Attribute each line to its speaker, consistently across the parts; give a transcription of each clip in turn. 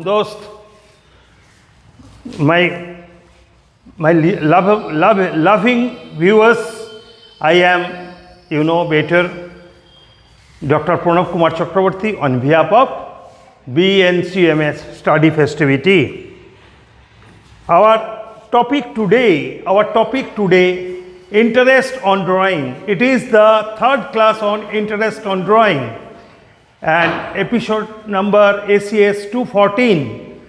Speaker 1: dost, my loving viewers, I am, you know better, Dr. Kr.Chakrabarti on behalf of BnCMS Study Festivity. Our topic today, interest on drawing. It is the third class on interest on drawing and episode number ACS 214.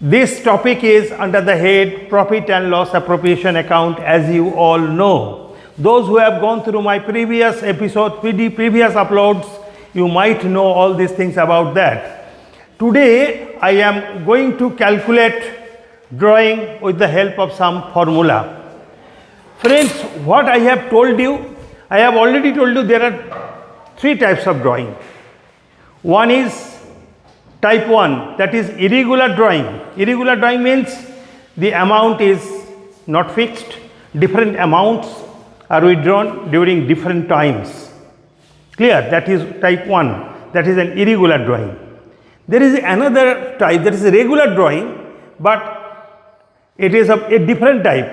Speaker 1: This topic is under the head Profit and Loss Appropriation Account, as you all know. Those who have gone through my previous episode, previous uploads, you might know all these things about that. Today I am going to calculate drawing with the help of some formula. Friends, what I have told you, I have already told you there are three types of drawing. One is type 1, that is irregular drawing. Irregular drawing means the amount is not fixed, different amounts are withdrawn during different times. Clear? That is type 1, that is an irregular drawing. There is another type, that is a regular drawing, but it is a different type.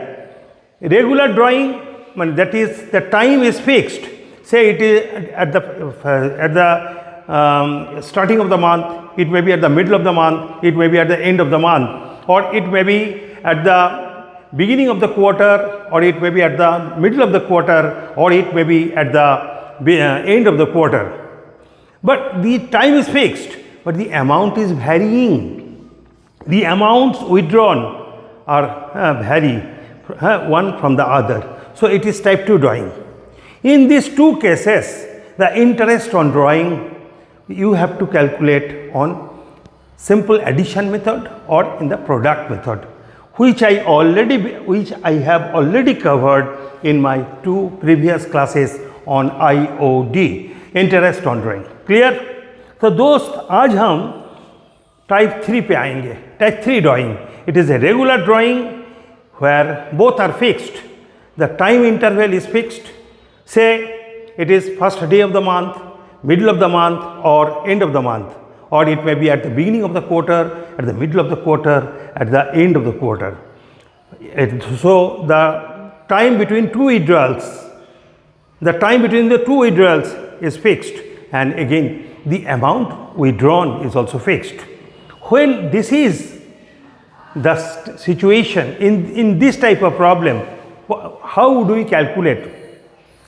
Speaker 1: Regular drawing, that is the time is fixed. Say it is at the starting of the month, it may be at the middle of the month, it may be at the end of the month, or it may be at the beginning of the quarter, or it may be at the middle of the quarter, or it may be at the end of the quarter. But the time is fixed, but the amount is varying. The amounts withdrawn are vary one from the other. So it is type 2 drawing. In these two cases, the interest on drawing you have to calculate on simple addition method or in the product method, which I have already covered in my two previous classes on IOD, interest on drawing. Clear? So दोस्त आज हम type 3 पे आएंगे. Type 3 drawing. It is a regular drawing where both are fixed. The time interval is fixed. Say it is first day of the month, middle of the month, or end of the month, or it may be at the beginning of the quarter, at the middle of the quarter, at the end of the quarter. So the time between two withdrawals, is fixed, and again the amount withdrawn is also fixed. When this is the situation in this type of problem, how do we calculate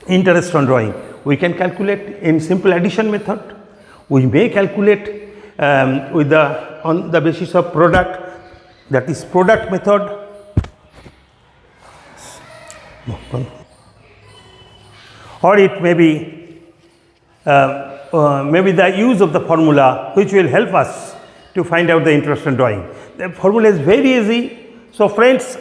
Speaker 1: interest on drawing? We can calculate in simple addition method. We may calculate on the basis of product, that is product method. Or it may be maybe the use of the formula which will help us to find out the interest on drawing. The formula is very easy. So friends,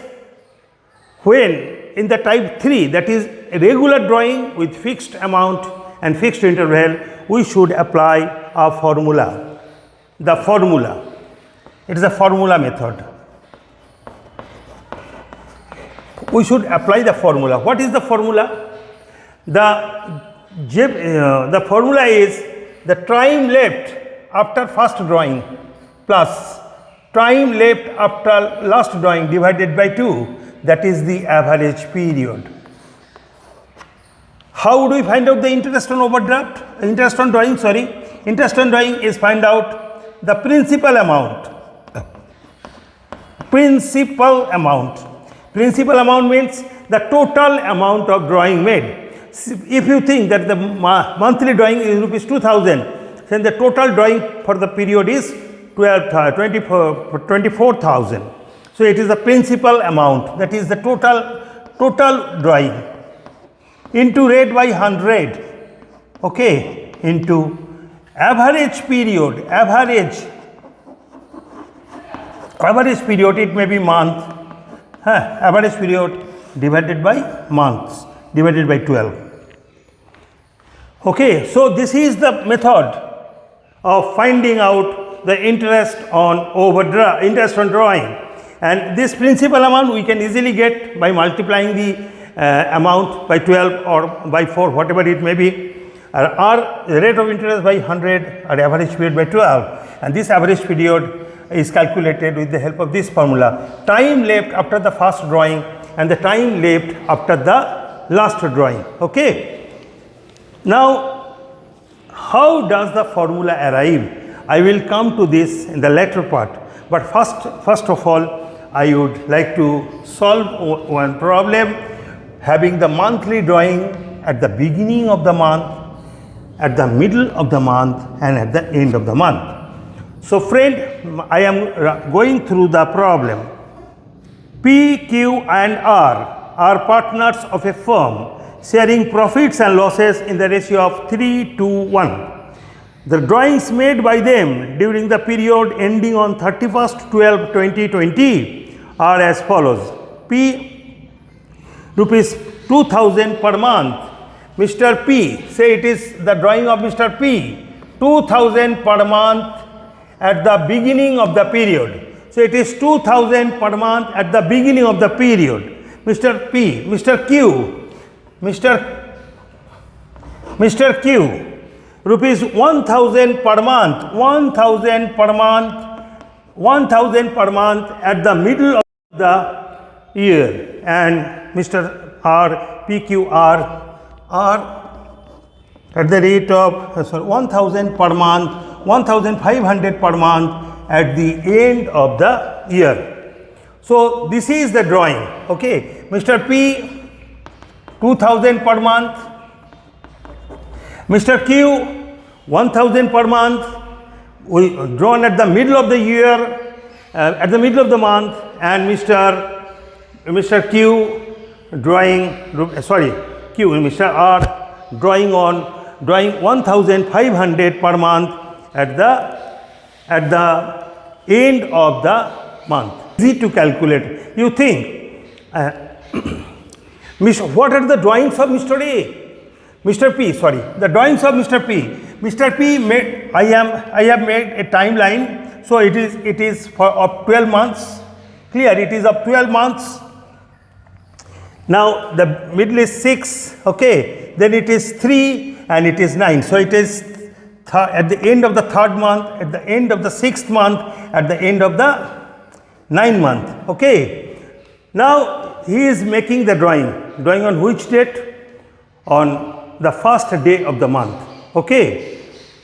Speaker 1: when in the type 3, that is regular drawing with fixed amount and fixed interval, we should apply a formula. The formula, it is a formula method. We should apply the formula. What is the formula? The formula is the time left after first drawing plus time left after last drawing divided by 2, that is the average period. How do we find out the interest on overdraft? Interest on drawing, interest on drawing is find out the principal amount. Principal amount means the total amount of drawing made. If you think that the monthly drawing is rupees 2000, then the total drawing for the period is 24,000. So it is the principal amount, that is the total drawing, into rate by 100, okay, into average period, average period, it may be month, average period divided by months, divided by 12. Okay, so this is the method of finding out the interest on drawing, and this principal amount we can easily get by multiplying the amount by 12 or by 4, whatever it may be, or rate of interest by 100 or average period by 12, and this average period is calculated with the help of this formula. Time left after the first drawing and the time left after the last drawing. Okay. Now, how does the formula arrive? I will come to this in the later part. But first of all, I would like to solve one problem, having the monthly drawing at the beginning of the month, at the middle of the month, and at the end of the month. So friend, I am going through the problem. P, Q and R are partners of a firm sharing profits and losses in the ratio of 3:1. The drawings made by them during the period ending on 31st/12/2020 are as follows. P, rupees 2000 per month. Mr. P, say it is the drawing of Mr. P, 2000 per month at the beginning of the period. So it is 2000 per month at the beginning of the period. Mr. P, Mr. Q, Mr. Q, rupees 1000 per month, 1000 per month, 1000 per month at the middle of the year, and Mr. R, PQR are at the rate of 1000 per month, 1500 per month at the end of the year. So this is the drawing. Okay, Mr. P 2000 per month, Mr. Q 1000 per month, we drawn at the middle of the year, at the middle of the month, and Mr. Q drawing, Mr. R drawing 1500 per month at the end of the month. Easy to calculate. You think, what are the drawings of Mr. A? Mr. P, sorry, the drawings of Mr. P. Mr. P made, I have made a timeline, so it is for of 12 months. Clear, it is of 12 months. Now the middle is 6, okay, then it is 3 and it is 9. So it is at the end of the 3rd month, at the end of the 6th month, at the end of the 9th month, okay. Now he is making the drawing on which date? On the first day of the month, okay.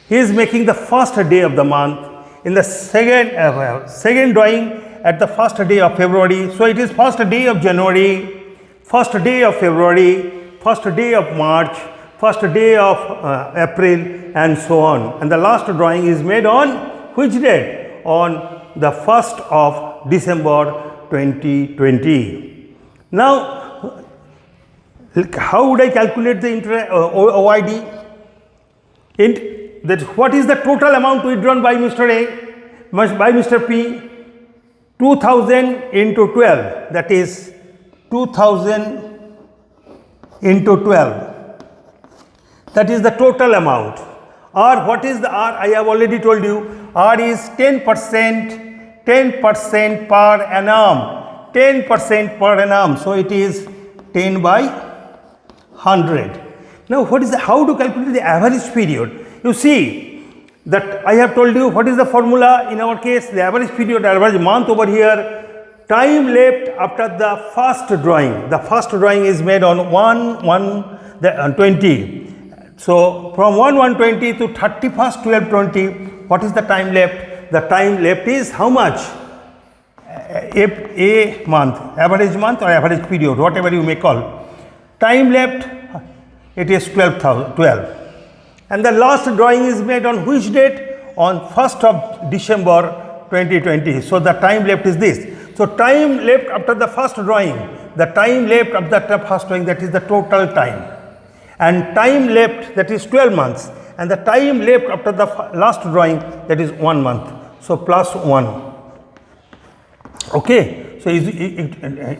Speaker 1: He is making the first day of the month. In the second drawing at the first day of February, so it is first day of January, first day of February, first day of March, first day of April, and so on. And the last drawing is made on which date? On the 1st of December 2020. Now, how would I calculate the OID? What is the total amount withdrawn by Mr. A, by Mr. P? 2000 into 12, that is 2000 into 12. That is the total amount. R, what is the R? I have already told you. R is 10% per annum. 10% per annum. So it is 10 by 100. Now, how to calculate the average period? You see that I have told you what is the formula in our case, the average period, average month over here. Time left after the first drawing. The first drawing is made on 1/1/20. So from 1/1/20 to 31st/12/20, what is the time left? The time left is how much? A month, average month or average period, whatever you may call. Time left, it is 12. And the last drawing is made on which date? On 1st of December 2020. So the time left is this. So time left after the first drawing, the time left after the first drawing, that is the total time. And time left, that is 12 months. And the time left after the last drawing, that is 1 month. So plus 1. Okay. So is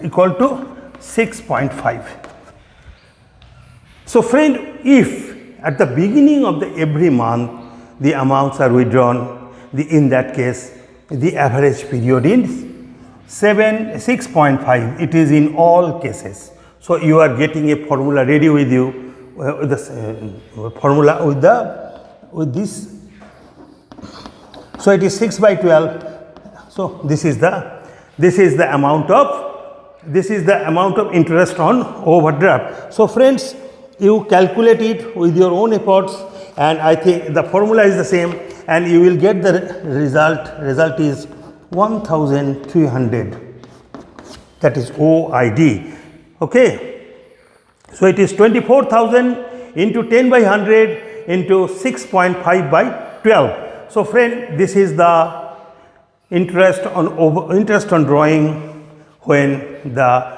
Speaker 1: equal to 6.5. So friend, if at the beginning of every month the amounts are withdrawn, in that case the average period is 6.5. It is in all cases. So you are getting a formula ready with you, with the formula with this. So it is 6/12. So this is the amount of interest on overdraft. So friends, you calculate it with your own efforts, and I think the formula is the same, and you will get the result is 1300, that is OID. Okay, so it is 24,000 into 10 by 100 into 6.5 by 12. So friend, this is the interest on drawing when the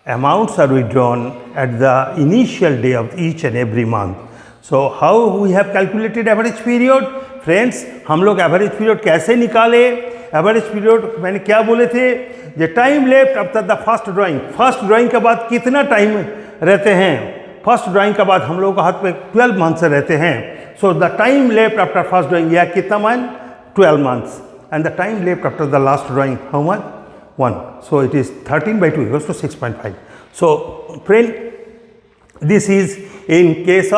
Speaker 1: amounts are withdrawn at the initial day of each and every month. So how we have calculated average period? Friends, हम लोग average period कैसे निकाले? Average period मैंने क्या बोले थे? The time left after the first drawing के बाद कितना टाइम रहते हैं? फर्स्ट ड्राइंग के बाद हम लोगों का हाथ में 12 मंथ्स रहते हैं. So the time left after first drawing यह कितना month? 12 months. And the time left after the last drawing how much? 1. So it is 13 by 2 equals to 6.5. So friend, this is in case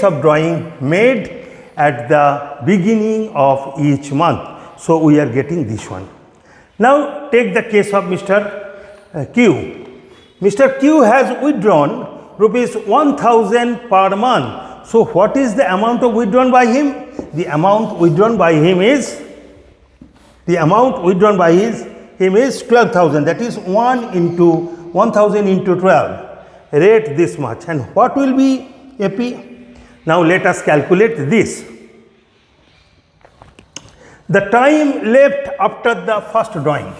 Speaker 1: of drawing made at the beginning of each month. So we are getting this one. Now take the case of Mr. Q. Mr. Q has withdrawn rupees 1000 per month. So what is the amount of withdrawn by him? The amount withdrawn by him is 12,000. That is 1 into 1000 into 12. Rate this much. And what will be AP? Now let us calculate this. The time left after the first drawing.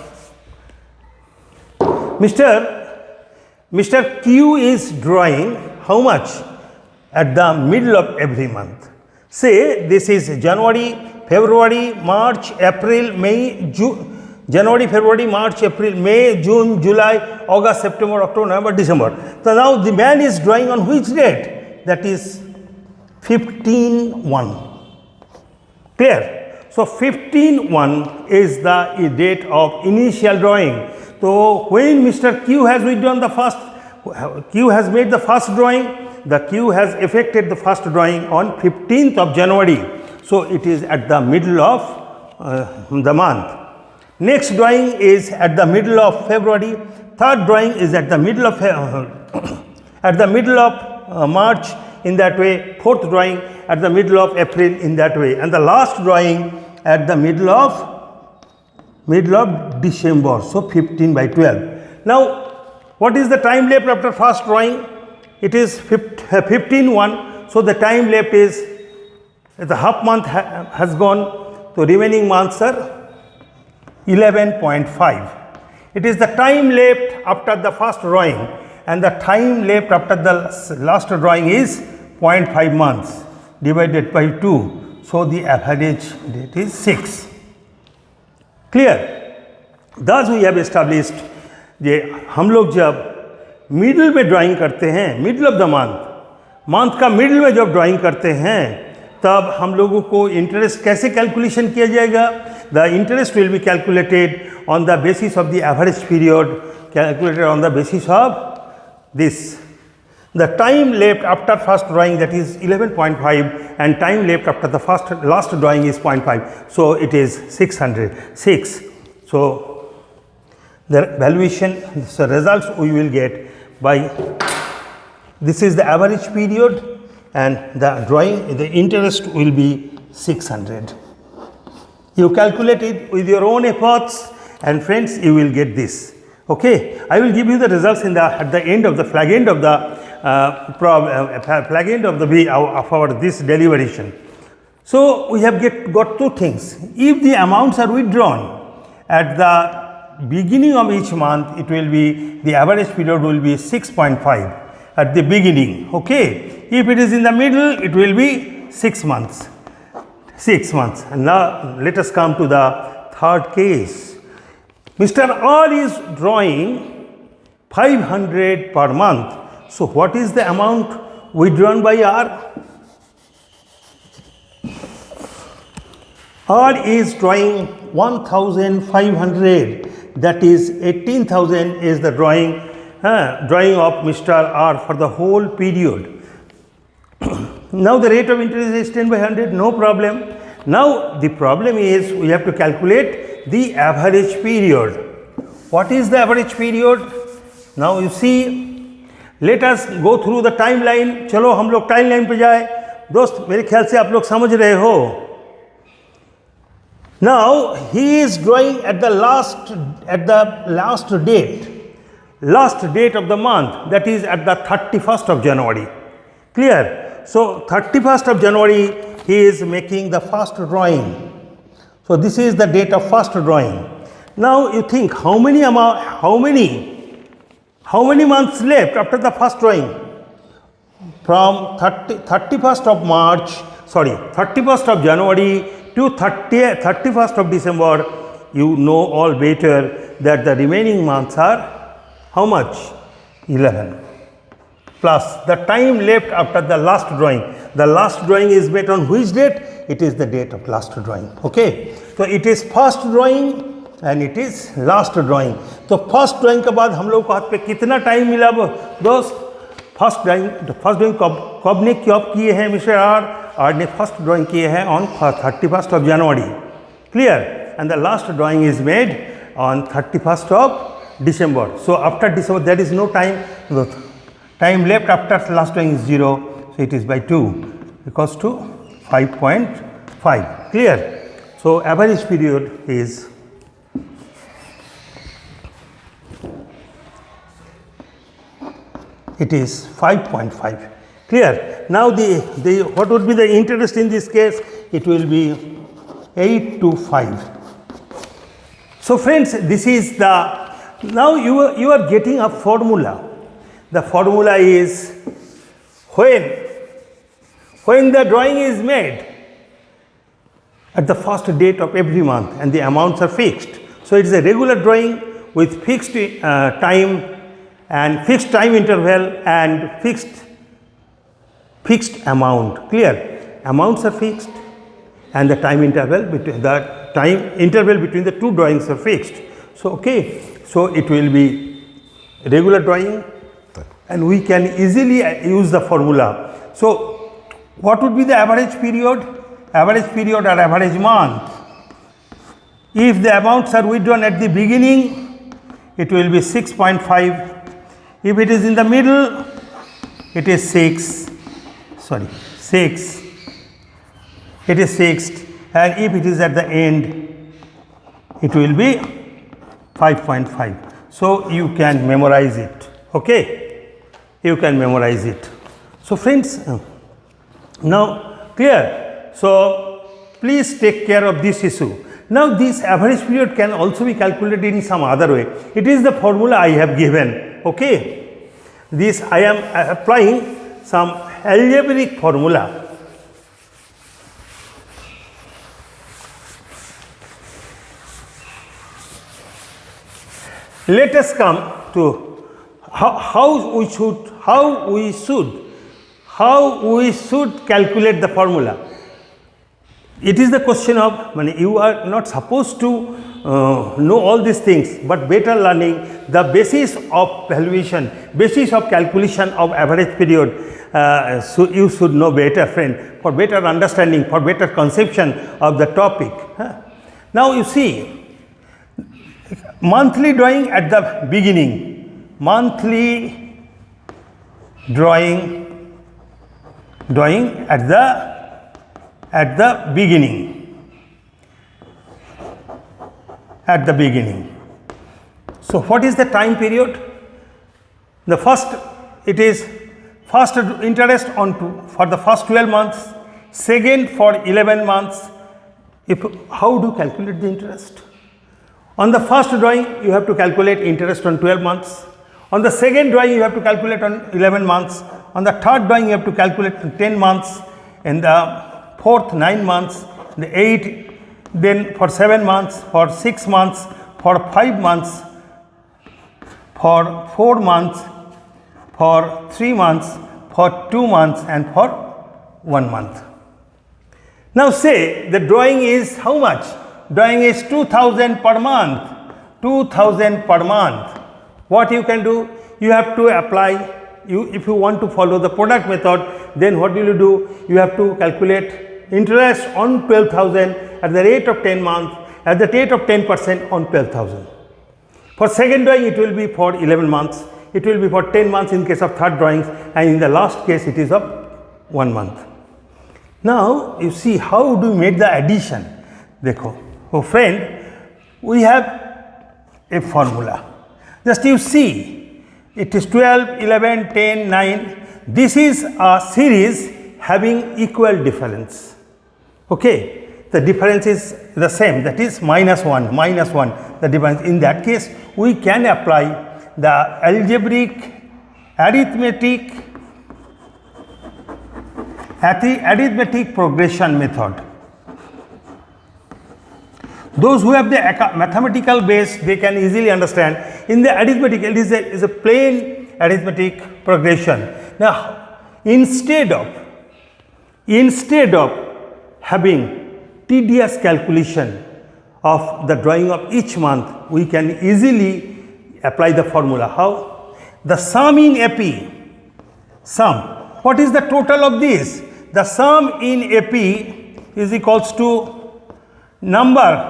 Speaker 1: Mr. Q is drawing how much? At the middle of every month. Say this is January, February, March, April, May, January, February, March, April, May, June, July, August, September, October, November, December. So now the man is drawing on which date? That is 15/1. Clear? So 15/1 is the date of initial drawing. So when Mr. Q has withdrawn Q has made the first drawing, the Q has effected the first drawing on 15th of January. So it is at the middle of the month. Next drawing is at the middle of February. Third drawing is at the middle of March, in that way. Fourth drawing at the middle of April, in that way. And the last drawing at the middle of December. So 15 by 12. Now what is the time left after first drawing? It is 15/1. So the time left is, the half month has gone, so remaining months are 11.5. It is the time left after the first drawing, and the time left after the last drawing is 0.5 months divided by 2. So the average date is 6. Clear? Thus we have established जे हम लोग जब middle में drawing करते हैं, middle of the month का middle में जब drawing करते हैं, तब हम लोगों को इंटरेस्ट कैसे कैलकुलेशन किया जाएगा? The interest will be calculated on the basis of the average period, calculated on the basis of this. The time left after first drawing, that is 11.5, and time left after the last drawing is 0.5. So it is 606. So the valuation, the results we will get by, this is the average period, and the interest will be 600. You calculate it with your own efforts, and friends, you will get this. Okay, I will give you the results at the end of the flag end of the flag end of this deliberation. So we have got two things. If the amounts are withdrawn at the beginning of each month, it will be, the average period will be 6.5 at the beginning. Okay, if it is in the middle, it will be 6 months. 6 months. And now let us come to the third case. Mr. R is drawing 500 per month. So what is the amount withdrawn by R? R is drawing 1,500. That is 18,000 is the drawing of Mr. R for the whole period. Now the rate of interest is 10 by 100, no problem. Now the problem is we have to calculate the average period. What is the average period? Now you see, let us go through the timeline. चलो हम लोग timeline पे जाए. दोस्त मेरे ख्याल से आप लोग समझ रहे हो. Now he is drawing at the last date of the month, that is at the 31st of January. Clear? So 31st of January he is making the first drawing. So this is the date of first drawing. Now you think how many months left after the first drawing? From 31st of January to 31st of December, you know all better that the remaining months are how much? 11. Plus the time left after the last drawing. The last drawing is made on which date? It is the date of last drawing. Okay. So it is first drawing and it is last drawing. तो first drawing के बाद हम लोग को हाथ पे कितना time मिला दोस्त? फर्स्ट ड्राइंग कब ने कब किए हैं मिस्टर आर ने फर्स्ट ड्राइंग किए हैं on 31st of January. Clear? And the last drawing is made on 31st of December. So after December there is no time. The time left after last drawing is 0. So it is by 2 equals to 5.5. Clear? So average period is it is 5.5. Clear? Now what would be the interest in this case? It will be 8 to 5. So friends, this is the, now you are getting a formula. The formula is when the drawing is made at the first date of every month and the amounts are fixed. So it is a regular drawing with fixed time and fixed time interval and fixed amount. Clear? Amounts are fixed and the time interval between the two drawings are fixed. So okay, so it will be regular drawing and we can easily use the formula. So what would be the average period? Average period or average month. If the amounts are withdrawn at the beginning, it will be 6.5. If it is in the middle, it is 6. It is 6. And if it is at the end, it will be 5.5. So you can memorize it. Okay? You can memorize it. So friends, now clear? So please take care of this issue. Now this average period can also be calculated in some other way. It is the formula I have given. Okay, this I am applying some algebraic formula. Let us come to how we should calculate the formula. It is the question of, you are not supposed to know all these things, but better learning the basis of valuation, basis of calculation of average period. So you should know better, friend, for better understanding, for better conception of the topic. Now you see, monthly drawing at the beginning, monthly drawing at the beginning. So what is the time period? The first, it is first interest for the first 12 months, second for 11 months. How do you calculate the interest? On the first drawing, you have to calculate interest on 12 months. On the second drawing, you have to calculate on 11 months. On the third drawing, you have to calculate on 10 months. In the fourth, 9 months. The 8, then for 7 months, for 6 months, for 5 months, for 4 months, for 3 months, for 2 months and for 1 month. Now say the drawing is how much? Drawing is 2000 per month. 2000 per month. What you can do? You have to apply if you want to follow the product method, then what will you do? You have to calculate interest on 12,000 at the rate of 10 months, at the rate of 10% on 12,000. For second drawing, it will be for 11 months, it will be for 10 months in case of third drawings, and in the last case it is of 1 month. Now you see how do we make the addition. Dekho, oh friend, we have a formula. Just you see, it is 12, 11, 10, 9. This is a series having equal difference. Okay, the difference is the same, that is minus 1, the difference. In that case, we can apply the algebraic arithmetic progression method. Those who have the mathematical base, they can easily understand. In the arithmetic, it is a plain arithmetic progression. Now, instead of having tedious calculation of the drawing of each month, we can easily apply the formula. How? The sum in AP, sum. What is the total of this? The sum in AP is equals to number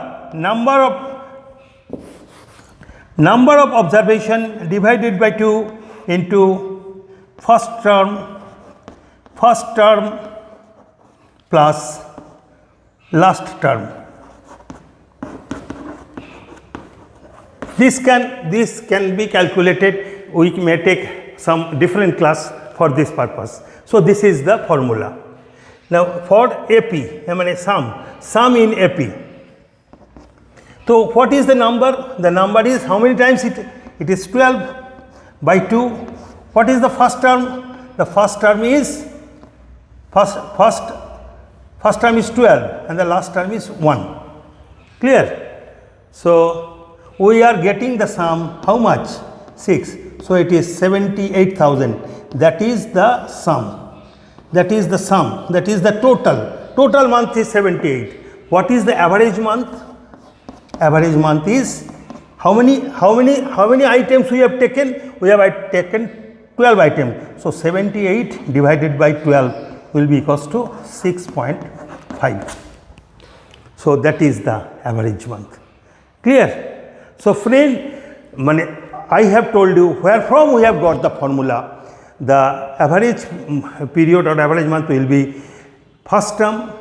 Speaker 1: of observation divided by 2 into first term plus last term. This can be calculated. We may take some different class for this purpose. So this is the formula. Now for AP, I mean sum in AP. So what is the number? The number is how many times it is 12 by 2. What is the first term? The first term is first term is 12 and the last term is 1. Clear? So we are getting the sum how much? 6. So it is 78,000. That is the sum. That is the sum. That is the total. Total month is 78. What is the average month? Average month is how many items we have taken? We have taken 12 items. So 78 divided by 12 will be equals to 6.5. So that is the average month. Clear? So friend, I have told you where from we have got the formula. The average period or average month will be first term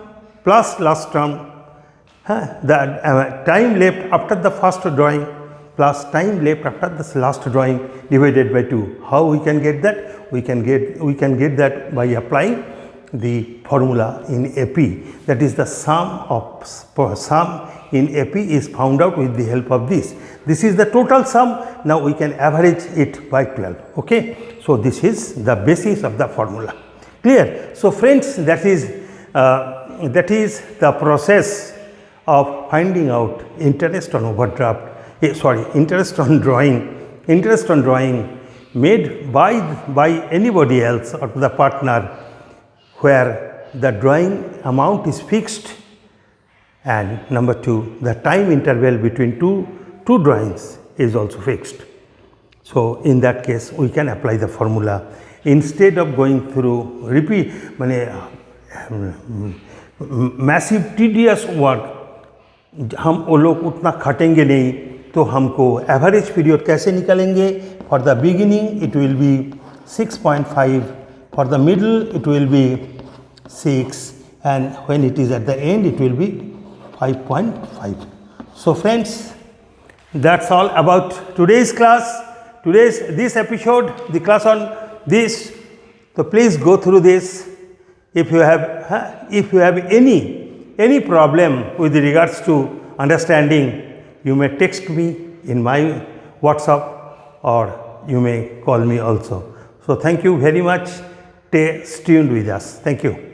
Speaker 1: plus last term. The time left after the first drawing plus time left after the last drawing divided by 2. How we can get that? We can get that by applying the formula in AP. That is the sum in AP is found out with the help of this. This is the total sum. Now we can average it by 12. Okay. So this is the basis of the formula. Clear? So friends, that is the process of finding out interest on overdraft. Interest on drawing made by anybody else or the partner, where the drawing amount is fixed, and number 2, the time interval between two drawings is also fixed. So in that case we can apply the formula instead of going through massive tedious work. हम वो लोग उतना खटेंगे नहीं, तो हमको average period कैसे निकालेंगे? For the beginning it will be 6.5, for the middle it will be 6, and when it is at the end it will be 5.5. So friends, that's all about today's class. This episode, the class on this. So please go through this. If you have any problem with regards to understanding, you may text me in my WhatsApp or you may call me also. So thank you very much. Stay tuned with us. Thank you.